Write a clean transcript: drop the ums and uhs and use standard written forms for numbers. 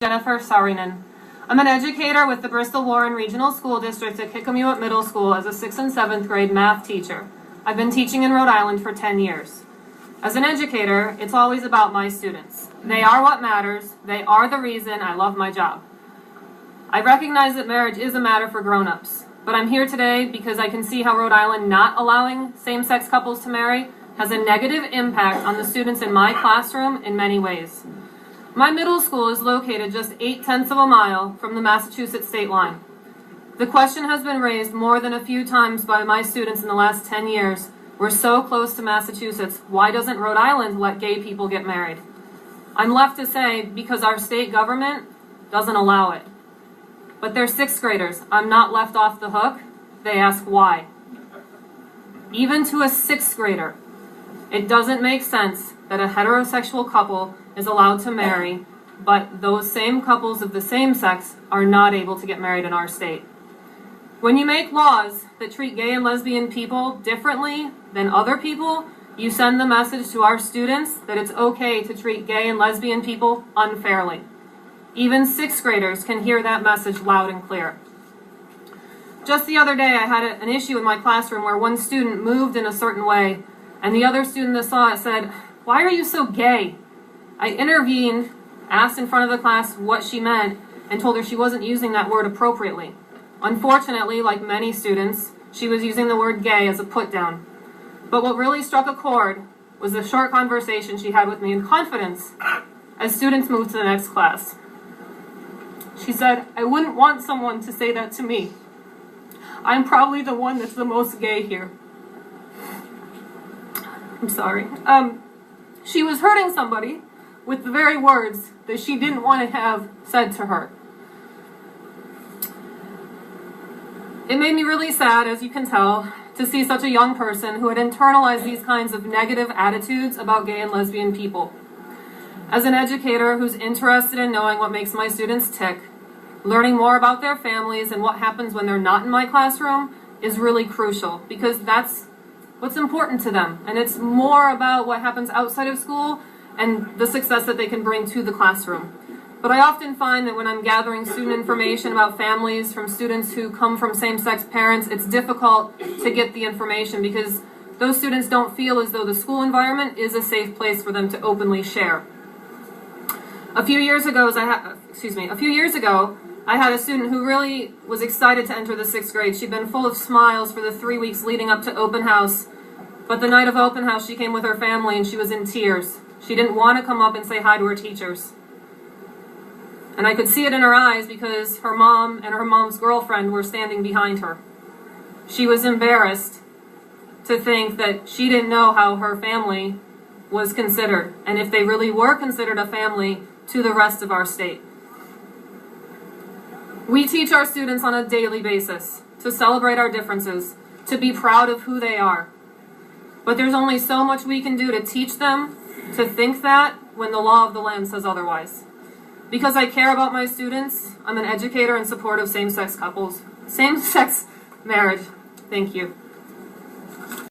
Jennifer Saarinen. I'm an educator with the Bristol-Warren Regional School District at Kickamuit Middle School as a 6th and 7th grade math teacher. I've been teaching in Rhode Island for 10 years. As an educator, it's always about my students. They are what matters. They are the reason I love my job. I recognize that marriage is a matter for grown-ups, but I'm here today because I can see how Rhode Island not allowing same-sex couples to marry has a negative impact on the students in my classroom in many ways. My middle school is located just 0.8 of a mile from the Massachusetts state line. The question has been raised more than a few times by my students in the last 10 years. We're so close to Massachusetts. Why doesn't Rhode Island let gay people get married? I'm left to say because our state government doesn't allow it. But they're 6th graders. I'm not left off the hook. They ask why. Even to a 6th grader, it doesn't make sense that a heterosexual couple is allowed to marry, but those same couples of the same sex are not able to get married in our state. When you make laws that treat gay and lesbian people differently than other people, you send the message to our students that it's okay to treat gay and lesbian people unfairly. Even 6th graders can hear that message loud and clear. Just the other day, I had an issue in my classroom where one student moved in a certain way, and the other student that saw it said, "Why are you so gay?" I intervened, asked in front of the class what she meant, and told her she wasn't using that word appropriately. Unfortunately, like many students, she was using the word gay as a put-down. But what really struck a chord was the short conversation she had with me in confidence as students moved to the next class. She said, "I wouldn't want someone to say that to me. I'm probably the one that's the most gay here." I'm sorry. She was hurting somebody with the very words that she didn't want to have said to her. It made me really sad, as you can tell, to see such a young person who had internalized these kinds of negative attitudes about gay and lesbian people. As an educator who's interested in knowing what makes my students tick, learning more about their families and what happens when they're not in my classroom is really crucial, because that's what's important to them. And it's more about what happens outside of school and the success that they can bring to the classroom. But I often find that when I'm gathering student information about families from students who come from same-sex parents, it's difficult to get the information because those students don't feel as though the school environment is a safe place for them to openly share. A few years ago, I had a student who really was excited to enter the 6th grade. She'd been full of smiles for the 3 weeks leading up to open house. But the night of open house, she came with her family and she was in tears. She didn't want to come up and say hi to her teachers. And I could see it in her eyes because her mom and her mom's girlfriend were standing behind her. She was embarrassed to think that she didn't know how her family was considered, and if they really were considered a family to the rest of our state. We teach our students on a daily basis to celebrate our differences, to be proud of who they are. But there's only so much we can do to teach them to think that when the law of the land says otherwise. Because I care about my students, I'm an educator in support of same-sex couples, same-sex marriage. Thank you.